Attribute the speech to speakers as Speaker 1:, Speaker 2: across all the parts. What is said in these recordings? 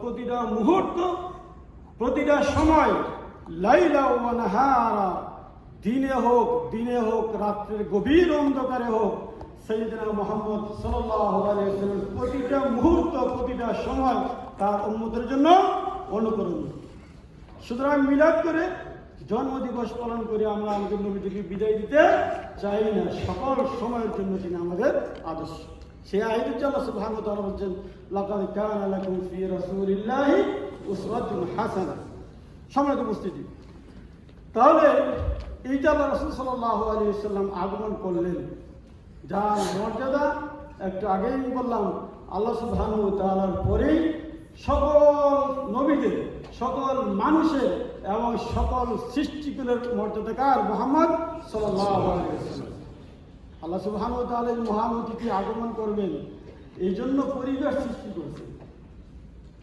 Speaker 1: প্রতিটা মুহূর্ত, প্রতিটা সময়, লাইলা ওয়া নাহারা, দিনে হোক রাত্রের গভীর অন্ধকারে হোক, সাইয়েদনা মুহাম্মদ সাল্লাল্লাহু আলাইহি ওয়াসাল্লাম প্রতিটা মুহূর্ত, প্রতিটা সময় তার উম্মতের জন্য অনুকরণীয়। সুতরাং মিলাদ করে, জন্মদিবস পালন করে আমরা আমাদের নবীজিকে বিদায় দিতে চাই না। সকল সময়ের জন্য তিনি আমাদের আদর্শ। সেই আয়াতে আল্লাহ সুবহানাহু ওয়া তাআলা বলেন, লাকাদ কানা লাকুম ফি রাসূলিল্লাহি উসওয়াতুন হাসানাহ। সম্মানিত উপস্থিতি, তাহলে এইটা আল্লাহ রাসূল সাল্লাল্লাহু আলাইহি ওয়াসাল্লাম আগমন করলেন, যার মর্যাদা একটু আগেই বললাম, আল্লাহ সুবহানাহু ওয়া তাআলার পরেই সকল নবীদের, সকল মানুষের এবং সকল সৃষ্টিকুলের মর্যাদাকার মুহাম্মদ সাল্লাল্লাহু আলাইহি ওয়াসাল্লাম। আল্লাহ সুবহানাহু ওয়া তাআলা মহান অতিথি আগমন করবেন, এই জন্য পরিবেশ সৃষ্টি করেছেন,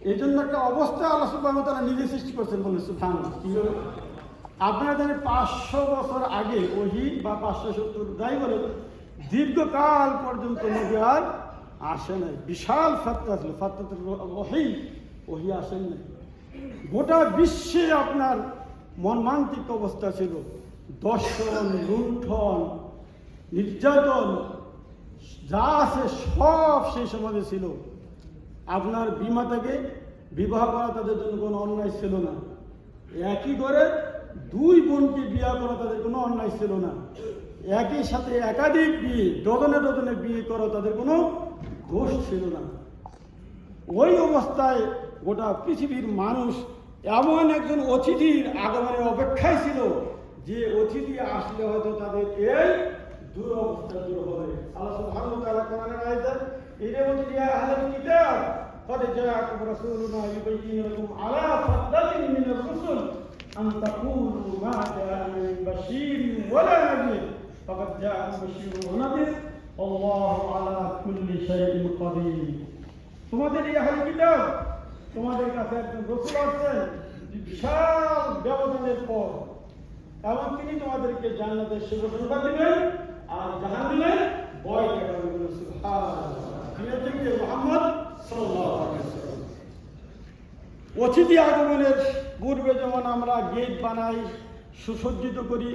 Speaker 1: এই জন্য একটা অবস্থা আল্লাহ সুবহানাহু ওয়া তাআলা নিজে সৃষ্টি করেছেন। বলেন সুবহানাল্লাহ। কীভাবে? আপনারা জানেন 500 বছর আগে ওহী বা 570 যাই বলেন, দীর্ঘকাল পর্যন্ত নবী আর আসে নাই। বিশাল ফাতরা ছিল, ফাতরাতুল ওহী আসেন নাই। গোটা বিশ্বে আপনার মর্মান্তিক অবস্থা ছিল, দর্শন, লুণ্ঠন, নির্যাতন, যা আছে সব সেই সমাজে ছিল। আপনার বিমাতাকে বিবাহ করা তাদের জন্য কোনো অন্যায় ছিল না। একই করে 2 বোনকে বিয়ে করা তাদের কোনো অন্যায় ছিল না। একই সাথে একাধিক বিয়ে, ডজনে বিয়ে করা তাদের কোনো দোষ ছিল না। ওই অবস্থায় গোটা পৃথিবীর মানুষ এমন একজন অতিথির আগমনের অপেক্ষায় ছিল, যে অতিথি আসলে হয়তো তাদের এই দুরবস্থা দূর হবে। আল্লাহ সুবহানাহু ওয়া তাআলা কোরআনের আয়াতে এর মধ্যে ইয়া আহলাল কিতাব قد جاءكم رسولنا يبين لكم على فترة من الرسل أن تقولوا ما جاءنا من بشير ولا نذير فقد جاءكم بشير ونذير والله على كل شيء قدير। তোমাদের এই আহলে কিতাব, তোমাদের কাছে একজন রাসূল আছেন বিশাল ব্যবধানের পর, এবং তিনি তোমাদেরকে জান্নাতের সুসংবাদ দিবেন আর জাহান্নামের ভয় দেখাবেন। সুবহানাল্লাহ। তিনি হচ্ছেন মুহাম্মদ সাল্লাল্লাহু আলাইহি ওয়াসাল্লাম। অতিথি আগমনের পূর্বে যেমন আমরা গেট বানাই, সুসজ্জিত করি,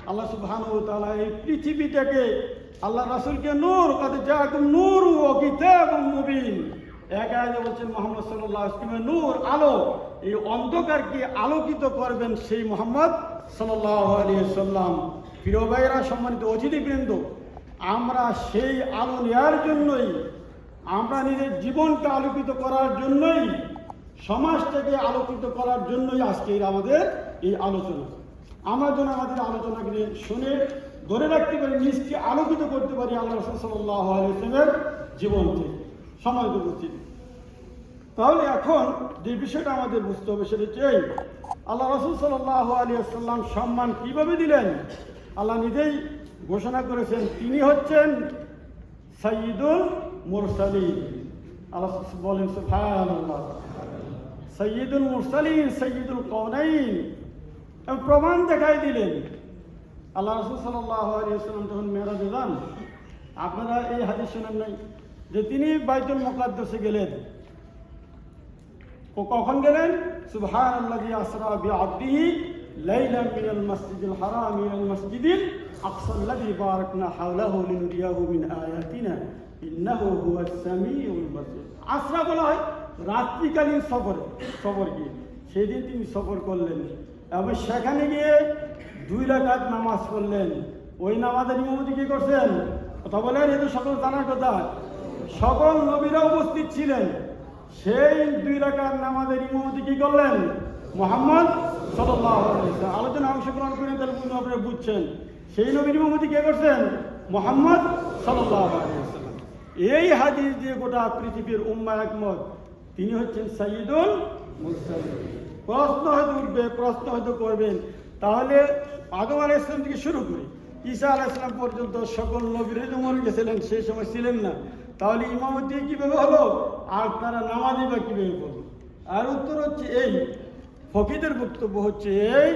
Speaker 1: আল্লাহ সুবহানাহু ওয়া তাআলা এই পৃথিবীটাকে, আল্লাহ রাসূলকে নূর, কদ জাআকুম নূর ওয়া কিতাবুম মুবিন, এক আয়াতে বলছেন মুহাম্মদ সাল্লাল্লাহু আলাইহি ওয়াসাল্লাম নূর, আলো, এই অন্ধকারকে আলোকিত করবেন সেই মুহাম্মদ সাল্লাল্লাহু আলাইহি ওয়াসাল্লাম। প্রিয় ভাইরা, সম্মানিত অতিথিবৃন্দ, আমরা সেই আলো নেওয়ার জন্যই, আমরা নিজের জীবনকে আলোকিত করার জন্যই, সমাজটাকে আলোকিত করার জন্যই আজকের আমাদের এই আলোচনা। আমরা যেন আমাদের আলোচনাকে শুনে ধরে রাখতে পারি, নিজকে আলোকিত করতে পারি আল্লাহ রাসূল সাল্লাল্লাহু আলাইহি ওয়াসাল্লামের জীবন থেকে। সম্মানিত উপস্থিতি, তাহলে এখন যে বিষয়টা আমাদের বুঝতে হবে সেটা হচ্ছে এই, আল্লাহ রাসূল সাল্লাল্লাহু আলাইহি ওয়াসাল্লাম সম্মান কিভাবে দিলেন? আল্লাহ নিজেই ঘোষণা করেছেন, তিনি হচ্ছেন সাইয়্যিদুল মুরসালিন। আল্লাহ বলেন সুবহানাল্লাহ, সাইয়্যিদুল মুরসালিন, সাইয়্যিদুল কাওনাইন। এবং প্রমাণ দেখাই দিলেন। আল্লাহ রাসূল সাল্লাল্লাহু আলাইহি ওয়াসাল্লাম যখন মেরাজে যান, আপনারা এই হাদিস শোনেন নাই যে তিনি বাইতুল মুকাদ্দাসে গেলেন। কখন গেলেন? সুবহানাল্লাযী আসরা বিআবদিহি লাইলাম মিনাল মাসজিদিল হারাম ইলাল মাসজিদিল আকসাল্লাযী বারাকনা হাওলাহু লিনুরিয়াহু মিন আয়াতিনা ইন্নাহু হুয়াস সামিউল বাসীর। আসরা বলা হয় রাত্রিকালীন সফর গিয়ে, সেদিন তিনি সফর করলেন এবং সেখানে গিয়ে 2 রাকাত নামাজ পড়লেন। ওই নামাজের ইমামতি কি করছেন? কথা বলেন, এই তো সকল জানার কথা। সকল নবীরা উপস্থিত ছিলেন। সেই 2 রাকাত নামাজের ইমামতি কি করলেন? মুহাম্মদ সাল্লাল্লাহু আলাইহি ওয়াসাল্লাম। আলোচনা অংশগ্রহণ করেন, তাহলে আপনারা বুঝছেন সেই নবীর ইমামতি কে করছেন? মুহাম্মদ সাল্লাল্লাহু আলাইহি ওয়াসাল্লাম। এই হাদিস দিয়ে গোটা পৃথিবীর উম্মাহ একমত, তিনি হচ্ছেন সাইয়্যিদুল মুরসালিন। প্রশ্ন হয়তো উঠবে, প্রশ্ন হয়তো করবেন, তাহলে আদম আলাইহিস সালাম থেকে শুরু করে ঈসা আলাইহিস সালাম পর্যন্ত সকল নবীরা মরে গেছিলেন, সেই সময় ছিলেন না, তাহলে ইমামতি কিভাবে হলো আর তারা নামাজই বা কিভাবে করলো? আর উত্তর হচ্ছে এই, ফকিদের বক্তব্য হচ্ছে এই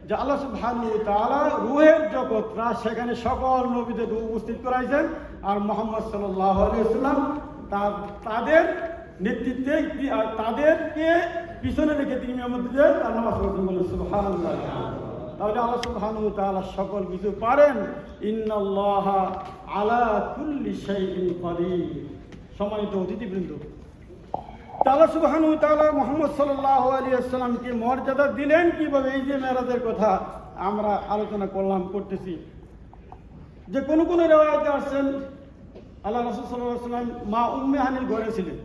Speaker 1: যে আল্লাহ সুবহানাহু ওয়া তাআলা রূহের জগৎরা সেখানে সকল নবীদের উপস্থিত করাইছেন, আর মুহাম্মদ সাল্লাল্লাহু আলাইহি ওয়াসাল্লাম তাদের নেতৃত্বে তাদেরকে পিছনে রেখে তিনি মেহমুদদের তার নামাজ পড়তেন, বলেন সুবহানাল্লাহ। তাহলে আল্লাহ সুবহানাহু ওয়া তাআলা সকল কিছু পারেন। ইন্নাল্লাহা আলা কুল্লি শাইইন কাদির। সম্মানিত অতিথিবৃন্দ, আল্লাহ সুবহানাহু ওয়া তাআলা মুহাম্মদ সাল্লাল্লাহু আলাইহি ওয়াসাল্লামকে মর্যাদা দিলেন কিভাবে, এই যে মেরাজের কথা আমরা আলোচনা করতেছি, যে কোন কোন রিওয়ায়াতে আসছেন আল্লাহ রাসূল সাল্লাল্লাহু আলাইহি ওয়াসাল্লাম মা উম্মে হানির ঘরে ছিলেন,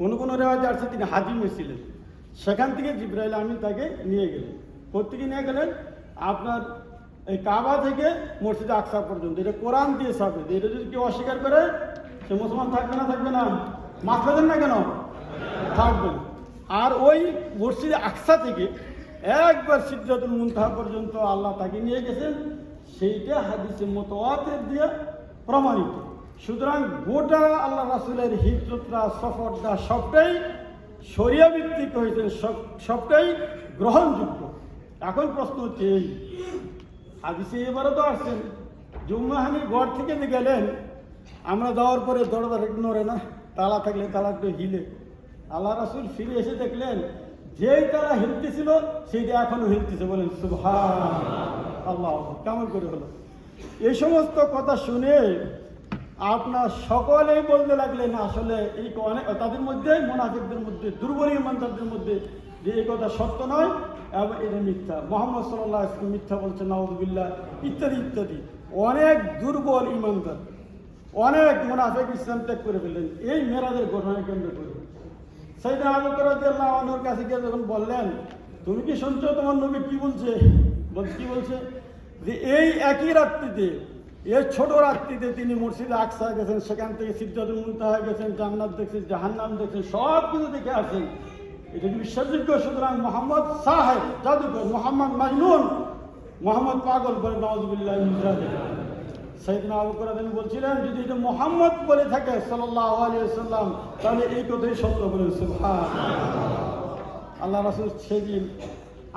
Speaker 1: কোন কোন রিওয়ায়াতে আসছে তিনি হাজিমে ছিলেন। সেখান থেকে জিবরাইল আমিন তাকে নিয়ে গেলেন। কোত্থেকে নিয়ে গেলেন? আপনার এই কাবা থেকে মসজিদে আকসা পর্যন্ত। এটা কোরআন দিয়ে সাবিত। এটা যদি কেউ অস্বীকার করে সে মুসলমান থাকবে না? থাকবে না? মাফ দেন না কেন? থাকবে না। আর ওই মসজিদে আকসা থেকে একবার সিদরাতুল মুনতাহা পর্যন্ত আল্লাহ তাকে নিয়ে গেছেন, সেইটা হাদিসে মুতাওয়াতির দিয়ে প্রমাণিত। সুতরাং গোটা আল্লাহ রাসূলের হিজরতটা, সফরটা সবটাই শরিয়া ভিত্তিক হয়েছে, সবটাই গ্রহণযোগ্য। এখন প্রশ্ন হচ্ছে এই হাদিসে এবারও তো আসছেন জুম্মাহানির ঘর থেকে যে গেলেন, আমরা যাওয়ার পরে দরজা নড়ে না, তালা থাকলে তালা একটু হিলে। আল্লাহ রাসূল ফিরে এসে দেখলেন যেই তালা হিলতেছিল সেইটা এখনো হিলতেছে, বলেন সুবহানাল্লাহ। কেমন করে হলো? এই সমস্ত কথা শুনে আপনার সকলেই বলতে লাগলেন আসলে এই অনেক তাদের মধ্যে, মুনাফিকদের মধ্যে, দুর্বল ইমানদারদের মধ্যে, যে এই কথা সত্য নয় এবং এটা মিথ্যা, মুহাম্মদ সাল্লাল্লাহু আলাইহি ওয়াসাল্লাম মিথ্যা বলছেন, নাউযুবিল্লাহ, ইত্যাদি ইত্যাদি। অনেক দুর্বল ইমানদার, অনেক মুনাফিক ইসলাম ত্যাগ করে ফেললেন এই মেরাজের ঘটনা কেন্দ্র করে। সাইয়েদনা আবু বকর রাদিয়াল্লাহু আনহুর কাছে গিয়ে যখন বললেন, তুমি কি শুনছো তোমার নবী কি বলছে? কি বলছে? যে এই একই রাত্রিতে, এই ছোট রাত্রিতে তিনি মসজিদে আকসা গেছেন, সেখান থেকে সিদরাতুল মুনতাহা গেছেন, জান্নাত দেখছেন, জাহান্নাম দেখছেন, সব কিছু দেখে আসেন। এটা কি বিশ্বাসযোগ্য? সুতরাং মোহাম্মদ সাহেব জাদুকর, মোহাম্মদ মাজনুন, মোহাম্মদ পাগল, বলে নাউযুবিল্লাহ মিন যালিক। সাইয়েদনা আবু বকর রাদিয়াল্লাহু বলছিলেন যদি এটা মোহাম্মদ বলে থাকে সাল্লাল্লাহু আলাইহি ওয়াসাল্লাম, তাহলে এই কথাই সত্য, বলেন সুবহানাল্লাহ। আল্লাহ রাসূল সেদিন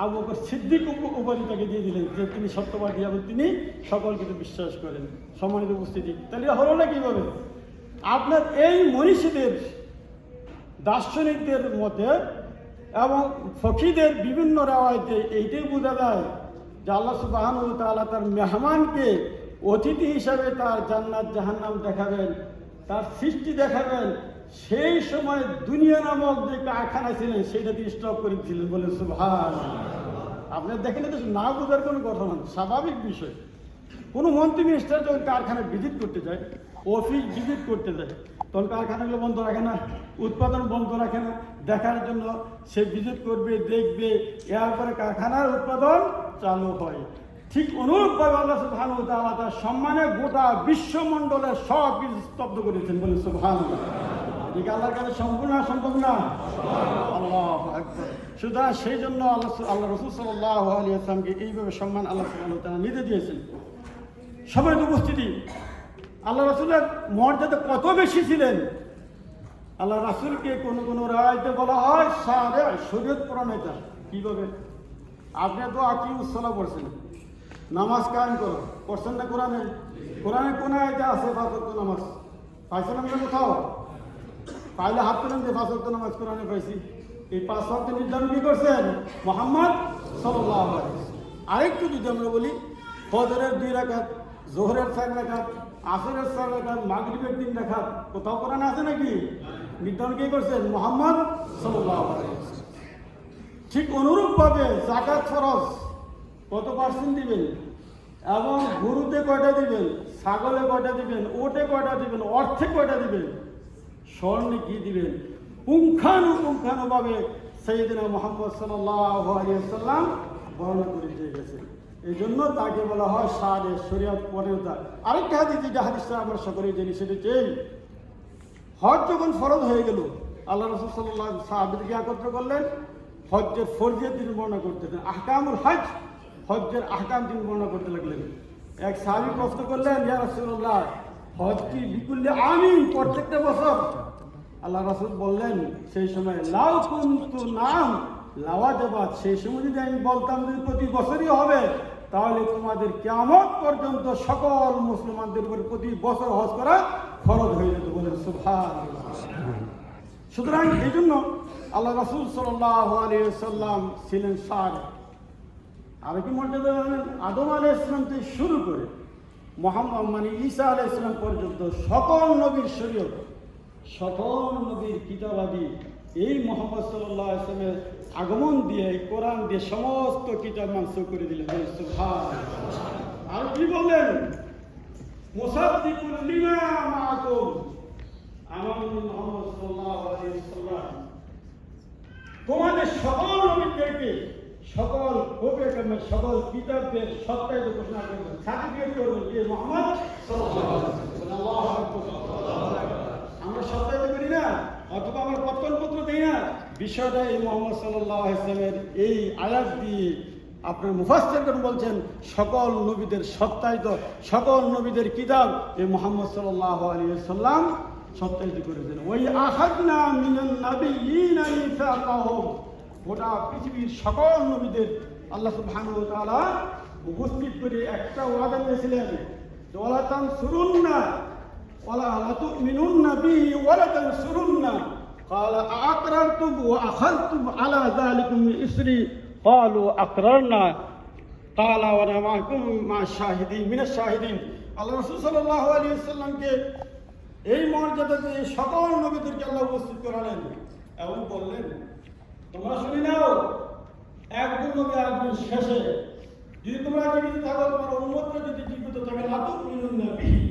Speaker 1: আবু বকর সিদ্দিক উপাধি তাকে দিয়ে দিলেন যে তিনি সত্যবাদী এবং তিনি সকল কিছু বিশ্বাস করেন। সম্মানিত উপস্থিতি, তাহলে হলো না কিভাবে? আপনার এই মনীষীদের, দার্শনিকদের মতে এবং ফকিদের বিভিন্ন রিওয়ায়াতে এইটাই বোঝা যায় যে আল্লাহ সুবহানাহু ওয়া তাআলা তার মেহমানকে অতিথি হিসাবে তার জান্নাত জাহান্নাম দেখাবেন, তার সৃষ্টি দেখাবেন। সেই সময় দুনিয়া নামক যে কারখানা ছিলেন সেটা দিয়ে স্টপ করে দিলেন, বলে সুবহানাল্লাহ। আপনার দেখেন এটা না বোঝার কোনো ঘটনা, স্বাভাবিক বিষয়। কোনো মন্ত্রী মিনিস্টার যখন কারখানায় ভিজিট করতে যায়, অফিস ভিজিট করতে যায়, তখন কারখানাগুলো বন্ধ রাখে না, উৎপাদন বন্ধ রাখে না, দেখার জন্য সে ভিজিট করবে, দেখবে, এরপরে কারখানার উৎপাদন চালু হয়। ঠিক অনুরূপভাবে আল্লাহ সুবহানাহু ওয়া তাআলা তার সম্মানে গোটা বিশ্বমণ্ডলের সব কিছু স্তব্ধ করেছেন, বলে সুবহানাল্লাহ। ঠিক আল্লাহর কাছে সম্পূর্ণ সম্ভব না? আল্লাহু আকবার। সুতরাং সেই জন্য আল্লাহ রাসূল সাল্লাল্লাহু আলাইহি ওয়াসাল্লামকে এইভাবে সম্মান আল্লাহ সুবহানাহু ওয়া তাআলা নিতে দিয়েছেন। সবাই উপস্থিতি, আল্লাহ রাসূলের মর্যাদা কত বেশি ছিলেন। আল্লাহ রাসূলকে কোনো কোনো রায়তে বলা হয় শরীয়ত প্রণেতা। কিভাবে? আপনি তো আকিমুস সালাহ পড়ছেন, নামাজ কায়েম করো, পড়ছেন না? কোরআনে কোন আয়াতে আছে পাঁচ ওয়াক্ত নামাজ? পাইছেন আমরা কোথাও? পাইলে হাত তুলেন যে 5 ওয়াক্ত নামাজ কোরআনে পাইছি। এই 5 ওয়াক্ত নির্ধারণ কি করছেন? মুহাম্মদ সাল্লাল্লাহু আলাইহি ওয়াসাল্লাম। আরেকটু যদি আমরা বলি, ফজরের 2 রাকাত, যোহরের 4 রাকাত, আসরের 4 রাকাত, মাগরিবের 3 রাকাত, কোথাও কোরআনে আছে নাকি? নির্ধারণ কি করছেন? মুহাম্মদ সাল্লাল্লাহু আলাইহি ওয়াসাল্লাম। ঠিক অনুরূপভাবে যাকাত ফরজ, কত পার্সেন্ট দিবেন, এবং গরুতে কয়টা দিবেন, ছাগলে কয়টা দিবেন, ওটে কয়টা দিবেন, অর্থে কয়টা দিবেন, স্বর্ণে কি দিবেন, পুঙ্খানুপুঙ্খানুভাবে সাইয়েদনা মুহাম্মদ সাল্লাল্লাহু আলাইহি ওয়াসাল্লাম বর্ণনা করে দিয়ে গেছেন। এই জন্য তাকে বলা হয় সারে শরীয়ত প্রণেতা। আরেকটা হাদিস, যে হাদিসটা আমরা সকলেই জানি, সেটা হচ্ছে হজ যখন ফরজ হয়ে গেল, আল্লাহ রাসূল সাল্লাল্লাহু আলাইহি ওয়াসাল্লাম সাহাবীদেরকে একত্র করলেন, হজ্জের ফরজিয়ত তিনি বর্ণনা করতেছেন, আহকামুল হজ, হজ্জের আহকাম তিনি বর্ণনা করতে লাগলেন। এক সাহাবী প্রশ্ন করলেন, ইয়া রাসূলুল্লাহ, হজ কি বিকুল্লি আমিন, প্রত্যেকটা বছর? আল্লাহ রাসূল বললেন সেই সময়, লাউ কুনতু নাম লাওয়াজাবাত, সেই সময় যদি আমি বলতাম যে প্রতি বছরই হবে, তাহলে তোমাদের কিয়ামত পর্যন্ত সকল মুসলমানদের উপর প্রতি বছর হজ করা ফরজ হয়ে যেত, বলেন সুবহানাল্লাহ। সুতরাং এই জন্য আল্লাহ রাসূল সাল্লাল্লাহু আলাইহি ওয়াসাল্লাম ছিলেন সারে। আর কি মর্যাদা জানেন? আদম আলাইহিস সালাম থেকে শুরু করে মুহাম্মদ মানে ঈসা আলাইহিস সালাম পর্যন্ত সকল নবীর শরীয়ত, সকল নবীর কিতাবাদি এই মুহাম্মদ সাল্লাল্লাহু আলাইহি ওয়াসাল্লামের আগমন দিয়ে, কোরআন দিয়ে সমস্ত কিতাব মানসুখ করে দিলেন। সুবহানাল্লাহ। আর কি বললেন? মুসাদ্দিকুল লিমা মাআকুম, আমার মুহাম্মদ সাল্লাল্লাহু আলাইহি ওয়াসাল্লাম তোমাদের সকল নবীদেরকে, সকল প্রফেটদের, সকল কিতাবদের সত্যায়িত ঘোষণা করবেন, সার্টিফিকেট করবেন যে মুহাম্মদ সাল্লাল্লাহু আলাইহি ওয়াসাল্লাম। আমরা সত্যায়িত করি না, অথবা আমরা পত্তনপত্র দিই না। বিষয়টা এই মুহাম্মদ সাল্লাল্লাহু আলাইহি ওয়াসাল্লামের এই আয়াত দিয়ে আপনার মুফাসসিরগণ বলছেন সকল নবীদের সত্যায়িত, সকল নবীদের কিতাব এই মুহাম্মদ সাল্লাল্লাহু আলাইহি ওয়াসাল্লাম সত্যায়িত করেছেন। ওই আখাযনা মিনান নাবিয়্যিনা মিসাকাহুম, গোটা পৃথিবীর সকল নবীদের আল্লাহ সুবহানাহু ওয়া তাআলা উপস্থিত করে একটা ওয়াদা নিয়েছিলেন, ওয়ালা তানসুরুন্না ওয়ালা লা তুমিনুন্না বিহি ওয়ালা তানসুরুন্না ক্বালা আ'আকরারতুম ওয়া আখাযতুম আলা যালিকুম ইসরি ক্বালু আকরারনা ক্বালা ওয়া আনা মা'কুম মা'আশ শাহিদিন মিনাশ শাহিদিন। আল্লাহ রাসূল সাল্লাল্লাহু আলাইহি ওয়াসাল্লামকে এই মর্যাদাতে সকল নবীদেরকে আল্লাহ উপস্থিত করালেন এবং বললেন, তোমরা শুনে নাও, একজন নবী আসবেন শেষে, যদি তোমরা জীবিত থাকো, তোমার উম্মতরা যদি জীবিত থাকে, লা তুমিনুন্না বিহি,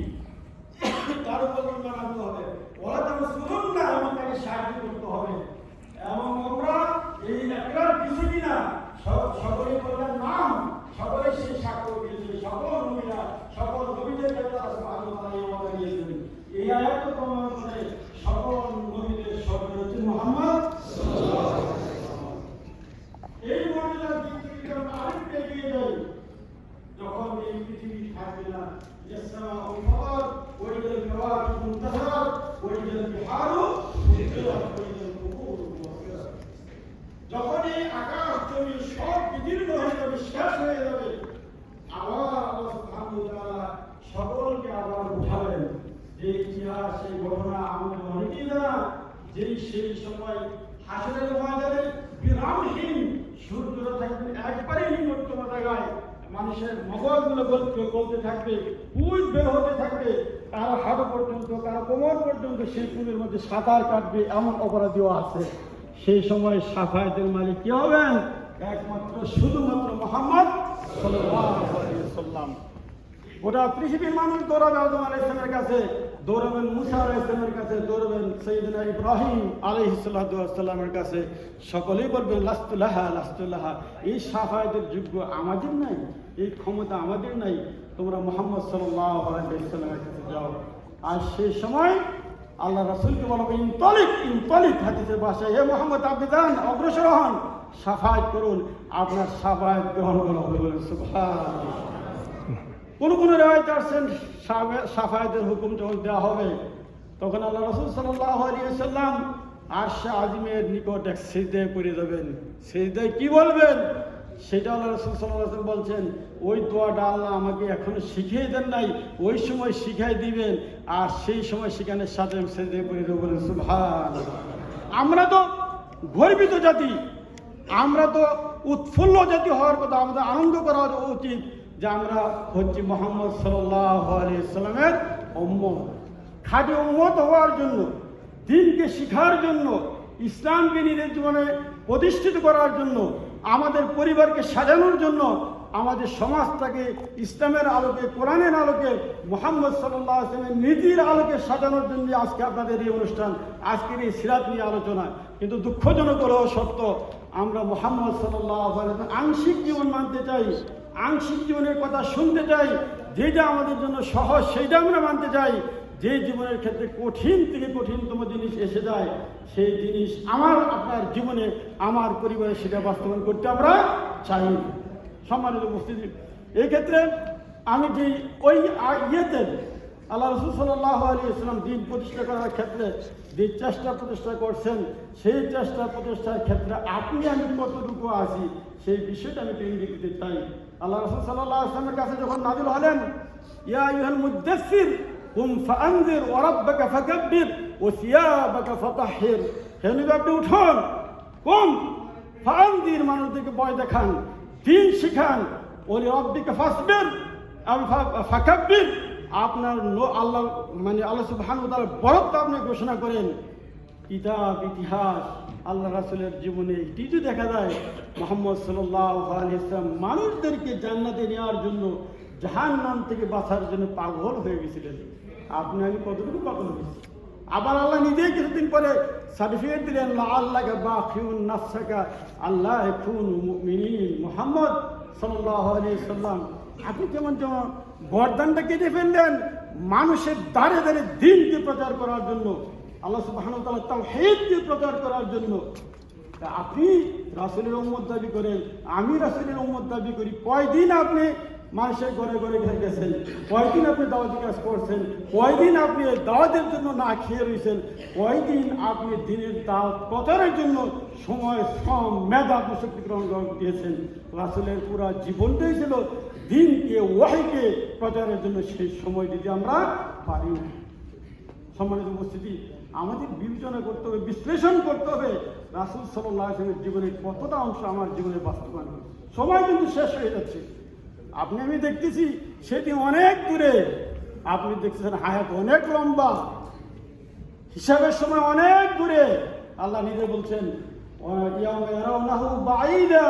Speaker 1: তার উপর তোমরা মানতে হবে, ওয়ালা তানসুরুন্না, এবং তাকে সাহায্য করতে হবে। এবং আমরা এই একরার কিছু কিনা সকলে বললেন নাম, সকলে সেই সাক্ষ্য দিয়েছে, সকল নবীরা, সকল নবীদের কাছে আল্লাহ সুবহানাহু ওয়া তাআলা দিয়েছেন। এই আয়াত প্রমাণ করে সকল নবীদের সর্দার হচ্ছে মুহাম্মদ সাল্লাল্লাহু আলাইহি ওয়াসাল্লাম। এই মর্যাদার দিক থেকে আমরা আরেকটু এগিয়ে যাই, যখন এই পৃথিবী থাকবে না, ইয়াসমাউ ফার ওয়াইদাল কাওয়াকিব মুনতাসার ওয়াইদাল বিহারু সুজিরাত ওয়াইদাল কুবুর মুওয়াসসারাত, যখন এই আকাশ জমি সব বিদীর্ণ হয়ে যাবে, শেষ হয়ে যাবে, আবার আল্লাহ সুবহানাহু ওয়া তাআলা সকলকে আবার উঠাবেন। এই ইতিহাস, এই ঘটনা আমাদের অনেকেই জানা, যেই সেই সময় হাসরের ময়দানে বিরামহীন সূর্যরা থাকবে একবারে নিম্নতম জায়গায়, মানুষের মগজগুলো গলতে থাকবে, পুজ বের হতে থাকবে, কারো হাঁটু পর্যন্ত, কারো কোমর পর্যন্ত সেই পুলের মধ্যে সাঁতার কাটবে, এমন অপরাধীও আছে। সেই সময় সাফায়াতের মালিক কি হবেন? একমাত্র শুধুমাত্র মুহাম্মদ সাল্লাল্লাহু আলাইহি ওয়াসাল্লাম। গোটা পৃথিবীর মানুষ দৌড়াবে আদম আলাইহিস সালামের কাছে, দৌড়াবেন মুসা আলাইহিস সালামের কাছে, দৌড়াবেন সাইয়েদনা ইব্রাহিম আলাইহিস সালামের কাছে। সকলেই বলবে লাস্তু লাহা লাস্তু লাহা, এই সাফায়াতের যোগ্য আমাদের নাই, এই ক্ষমতা আমাদের নাই, তোমরা মুহাম্মদ সাল্লাল্লাহু আলাইহি ওয়াসাল্লামের কাছে যাও। আর সেই সময় আল্লাহ রাসূলকে বলবে ইনতালিক, হাদিসের ভাষায়, হে মুহাম্মদ আপনি যান, অগ্রসর হন, সাফায়াত করুন, আপনার সাফায়াত গ্রহণ করা হবে। সুবহানাল্লাহ। কোন রেওয়ায়েতে আসছেন সাফায়াতের হুকুম যখন দেওয়া হবে, তখন আল্লাহ রাসূল সাল্লাল্লাহু আলাইহি ওয়াসাল্লাম আরশে আজিমের নিকট এক সিজদায় পড়ে যাবেন। সিজদায় কি বলবেন সেটা আল্লাহ রাসূল সাল্লাল্লাহু আলাইহি ওয়াসাল্লাম বলছেন, ওই দোয়াটা আল্লাহ আমাকে এখনো শিখিয়ে দেন নাই, ওই সময় শিখাই দিবেন, আর সেই সময় সেখানে সাথে সিজদায় পড়ে দেব। বলেন সুবহানাল্লাহ। আমরা তো গর্বিত জাতি, আমরা তো উৎফুল্ল জাতি হওয়ার কথা, আমাদের আনন্দ করা উচিত যে আমরা হচ্ছি মুহাম্মদ সাল্লাল্লাহু আলাইহি ওয়াসাল্লামের উম্মত। খাঁটি উম্মত হওয়ার জন্য, দ্বীনকে শিখার জন্য, ইসলামকে নিজের জীবনে প্রতিষ্ঠিত করার জন্য, আমাদের পরিবারকে সাজানোর জন্য, আমাদের সমাজটাকে ইসলামের আলোকে, কোরআনের আলোকে, মুহাম্মদ সাল্লাল্লাহু আলাইহি ওয়াসাল্লামের নীতির আলোকে সাজানোর জন্য আজকে আপনাদের এই অনুষ্ঠান, আজকের এই সিরাত নিয়ে আলোচনা। কিন্তু দুঃখজনক হলেও সত্য, আমরা মুহাম্মদ সাল্লাল্লাহু আলাইহি ওয়াসাল্লাম আংশিক জীবন মানতে চাই, আংশিক জীবনের কথা শুনতে চাই, যেটা আমাদের জন্য সহজ সেইটা আমরা মানতে চাই। যে জীবনের ক্ষেত্রে কঠিন থেকে কঠিনতম জিনিস এসে যায়, সেই জিনিস আমার আপনার জীবনে, আমার পরিবারে সেটা বাস্তবায়ন করতে আমরা চাই। সম্মানিত উপস্থিতি, এই ক্ষেত্রে আমি যে ওই ইয়েতে আল্লাহ রাসূল সাল্লাল্লাহু আলাইহি ওয়াসাল্লাম দ্বীন প্রতিষ্ঠা করার ক্ষেত্রে যে চেষ্টা প্রতিষ্ঠা করছেন, সেই চেষ্টা প্রতিষ্ঠার ক্ষেত্রে আপনি আমি কতটুকু আছি সেই বিষয়টা আমি ইঙ্গিত দিতে চাই। আল্লাহ রাসূল সাল্লাল্লাহু আলাইহি ওয়াসাল্লামের কাছে যখন নাযিল হলেন, ইয়া আইয়ুহাল মুদ্দাসসির কুম ফাআনযির ওয়া রাব্বাকা ফাকাব্বির ওয়া সিয়াবাকা ফাতাহহির, হে নবী আপনি উঠুন, কোন ফান্দির মানুষদেরকে ভয় দেখান, দিন শিখান, ওলি রব্বিকা ফাসবির ফাকাব্বির, আপনার আল্লাহ মানে আল্লাহ সুবহানাহু ওয়া তাআলার বরত্ব আপনি ঘোষণা করেন। কিতাব ইতিহাস আল্লাহ রাসূলের জীবনে এটি তো দেখা যায় মুহাম্মদ সাল্লাল্লাহু আলাইহি ওয়াসাল্লাম মানুষদেরকে জান্নাতে নেওয়ার জন্য জাহান্নাম থেকে বাঁচার জন্য পাগল হয়ে গেছিলেন। আপনি আমি কতটুকু পাগল হয়েছি? আবার আল্লাহ নিজেই কিছুদিন পরে সার্টিফিকেট দিলেন, আল্লাহকে বাখিউন নাফসাকা আল্লাহ ইয়াকুনু মুমিনিন। মুহাম্মদ সাল্লাল্লাহু আলাইহি ওয়াসাল্লাম আপনি যেমন গর্দানটা কেটে ফেললেন মানুষের দ্বারে দ্বারে দ্বীনকে প্রচার করার জন্য, আল্লাহ সুবহানাহু ওয়া তাআলা তাওহীদকে প্রচার করার জন্য। তা আপনি রাসূলের উম্মত দাবি করেন, আমি রাসূলের উম্মত দাবি করি। কয়দিন আপনি মানুষের ঘরে ঘরে গেছেন, কয়দিন আপনি দাওয়াতি কাজ করছেন, কয়দিন আপনি দাওয়াতের জন্য না খেয়ে রয়েছেন, কয়দিন আপনি দিনের দাওয়াত প্রচারের জন্য সময় শ্রম মেধা আপনি শক্তি গ্রহণ দিয়েছেন। রাসূলের পুরা জীবনটাই ছিল দিনকে ওয়াহীকে প্রচারের জন্য। সেই সময় যদি আমরা পারি না, সম্মানিত উপস্থিতি, আমাদের বিবেচনা করতে হবে, বিশ্লেষণ করতে হবে রাসূল সাল্লাল্লাহু আলাইহি ওয়াসাল্লামের জীবনের কতটা অংশ আমার জীবনে বাস্তবায়ন হবে। সময় কিন্তু শেষ হয়ে যাচ্ছে। আপনি আমি দেখতেছি সেটি অনেক দূরে, আপনি দেখতেছেন হায়াত অনেক লম্বা, হিসাবের সময় অনেক দূরে। আল্লাহ নিজে বলছেন ইয়াউমা ইয়ারাউনাহু বাঈদা